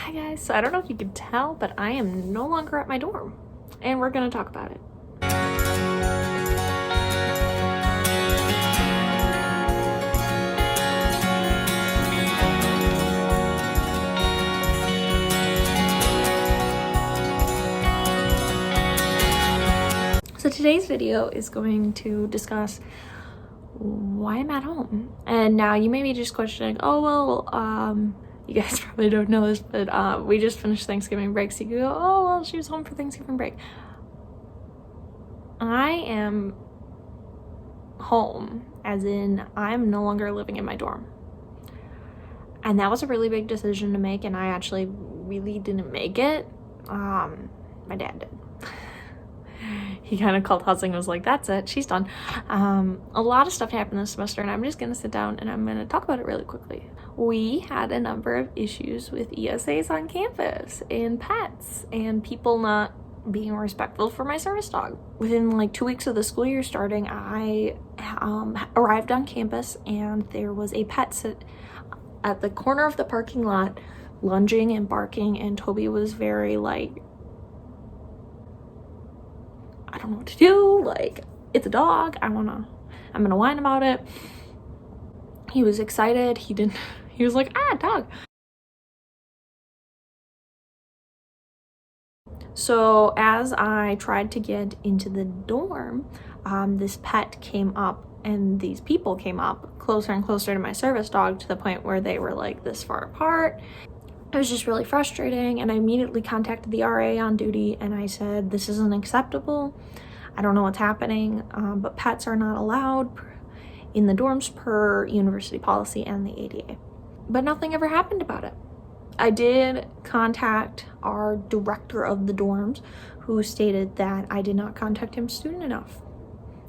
Hi guys, so I don't know if you can tell, but I am no longer at my dorm, and we're gonna talk about it. So today's video is going to discuss why I'm at home. And now you may be just questioning, oh well, you guys probably don't know this, but we just finished Thanksgiving break, so you go, oh well, she was home for Thanksgiving break. I am home, as in I'm no longer living in my dorm. And that was a really big decision to make, and I actually really didn't make it. My dad did. He kind of called Hussing and was like, that's it, she's done. A lot of stuff happened this semester, and I'm just gonna sit down and I'm gonna talk about it really quickly. We had a number of issues with ESAs on campus and pets and people not being respectful for my service dog. Within like 2 weeks of the school year starting, I arrived on campus and there was a pet sit at the corner of the parking lot lunging and barking, and Toby was very like, I don't know what to do, like, it's a dog, I'm gonna whine about it. He was excited, he was like, ah, dog. So as I tried to get into the dorm, this pet came up and these people came up closer and closer to my service dog, to the point where they were like this far apart. It was just really frustrating, and I immediately contacted the RA on duty and I said, this isn't acceptable. I don't know what's happening, but pets are not allowed in the dorms per university policy and the ADA. But nothing ever happened about it. I did contact our director of the dorms, who stated that I did not contact him soon enough,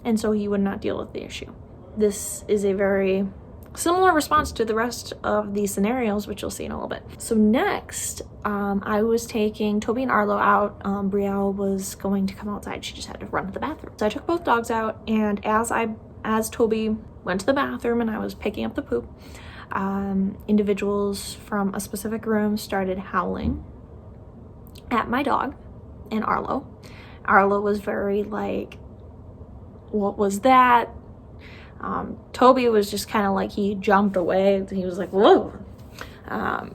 and so he would not deal with the issue. This is a very similar response to the rest of these scenarios, which you'll see in a little bit. So next, I was taking Toby and Arlo out. Brielle was going to come outside. She just had to run to the bathroom. So I took both dogs out, and as Toby went to the bathroom and I was picking up the poop, individuals from a specific room started howling at my dog and Arlo. Arlo was very like, what was that? Toby was just kind of like, he jumped away. He was like, whoa. And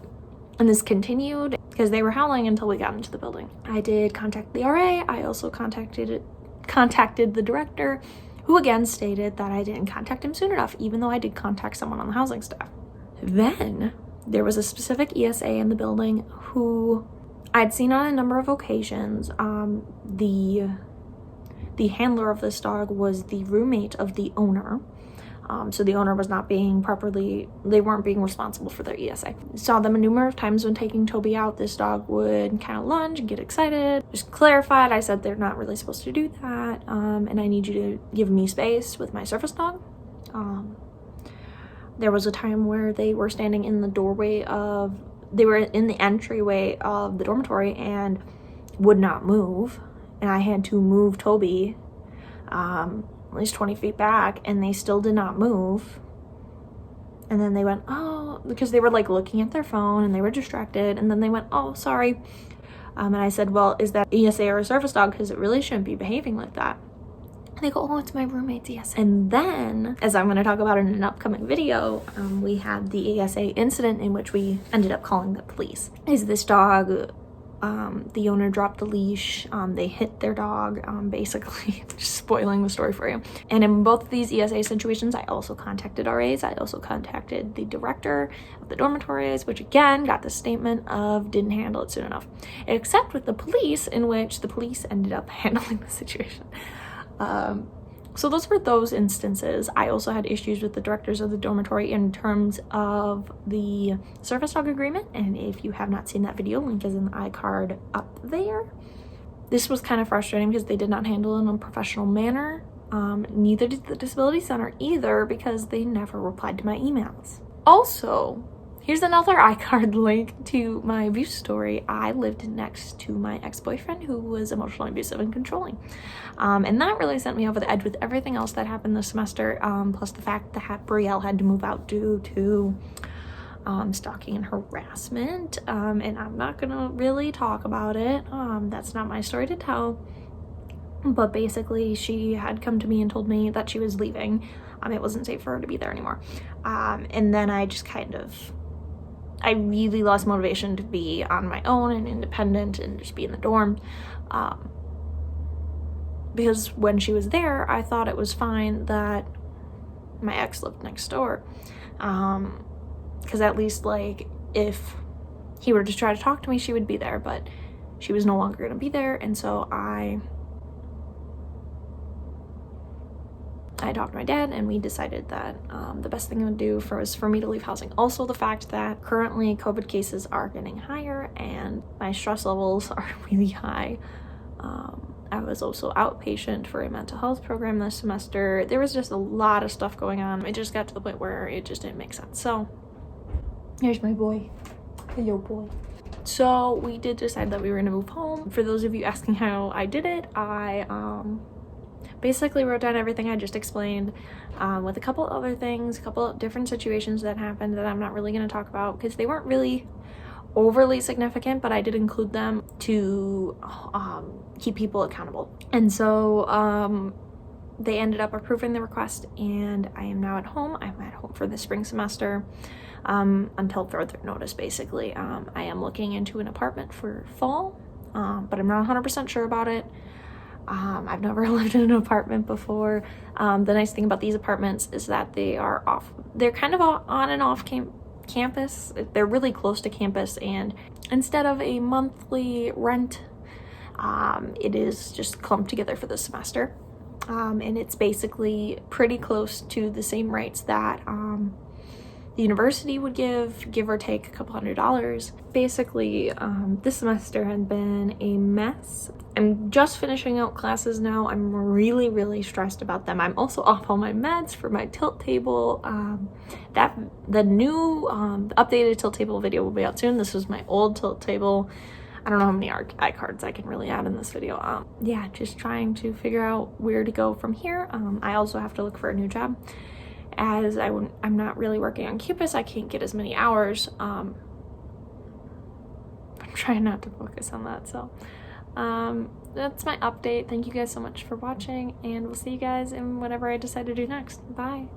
this continued because they were howling until we got into the building. I did contact the RA. I also contacted the director, who again stated that I didn't contact him soon enough, even though I did contact someone on the housing staff. Then there was a specific ESA in the building who I'd seen on a number of occasions. The handler of this dog was the roommate of the owner. So the owner was not being they weren't being responsible for their ESA. Saw them a number of times when taking Toby out. This dog would kind of lunge and get excited. Just clarified, I said they're not really supposed to do that, and I need you to give me space with my service dog. There was a time where they were standing in the they were in the entryway of the dormitory and would not move, and I had to move Toby at least 20 feet back, and they still did not move. And then they went, oh, because they were like looking at their phone and they were distracted, and then they went, oh, sorry. And I said, well, is that ESA or a service dog? Because it really shouldn't be behaving like that. And they go, oh, it's my roommate's ESA. And then, as I'm going to talk about in an upcoming video, we had the ESA incident in which we ended up calling the police. Is this dog, the owner dropped the leash, they hit their dog, basically just spoiling the story for you. And in both of these ESA situations, I also contacted RAs. I also contacted the director of the dormitories, which again got the statement of didn't handle it soon enough, except with the police, in which the police ended up handling the situation. So those were those instances. I also had issues with the directors of the dormitory in terms of the service dog agreement, and if you have not seen that video, link is in the iCard up there. This was kind of frustrating because they did not handle it in a professional manner. Neither did the Disability Center either, because they never replied to my emails. Also, here's another iCard link to my abuse story. I lived next to my ex-boyfriend who was emotionally abusive and controlling. And that really sent me over the edge with everything else that happened this semester, plus the fact that Brielle had to move out due to stalking and harassment, and I'm not gonna really talk about it. That's not my story to tell. But basically, she had come to me and told me that she was leaving. It wasn't safe for her to be there anymore. And then I just I really lost motivation to be on my own and independent and just be in the dorm. Because when she was there, I thought it was fine that my ex lived next door. Because at least, like, if he were to try to talk to me, she would be there, but she was no longer going to be there. And so I talked to my dad, and we decided that the best thing I would do was for me to leave housing. Also, the fact that currently COVID cases are getting higher and my stress levels are really high. I was also outpatient for a mental health program this semester. There was just a lot of stuff going on. It just got to the point where it just didn't make sense. So here's my boy. Hello, boy. So we did decide that we were gonna move home. For those of you asking how I did it, I basically wrote down everything I just explained, with a couple other things, a couple of different situations that happened that I'm not really going to talk about because they weren't really overly significant, but I did include them to keep people accountable. And so they ended up approving the request, and I am now at home. I'm at home for the spring semester until further notice, basically. I am looking into an apartment for fall, but I'm not 100% sure about it. I've never lived in an apartment before. The nice thing about these apartments is that they're kind of on and off campus. They're really close to campus, and instead of a monthly rent, it is just clumped together for the semester. And it's basically pretty close to the same rates that the university would give or take a couple $100s. Basically, this semester has been a mess. I'm just finishing out classes now. I'm really, really stressed about them. I'm also off all my meds for my tilt table. The new updated tilt table video will be out soon. This was my old tilt table. I don't know how many iCards I can really add in this video. Yeah, just trying to figure out where to go from here. I also have to look for a new job. As I'm not really working on campus, I can't get as many hours. I'm trying not to focus on that. So that's my update. Thank you guys so much for watching, and we'll see you guys in whatever I decide to do next. Bye.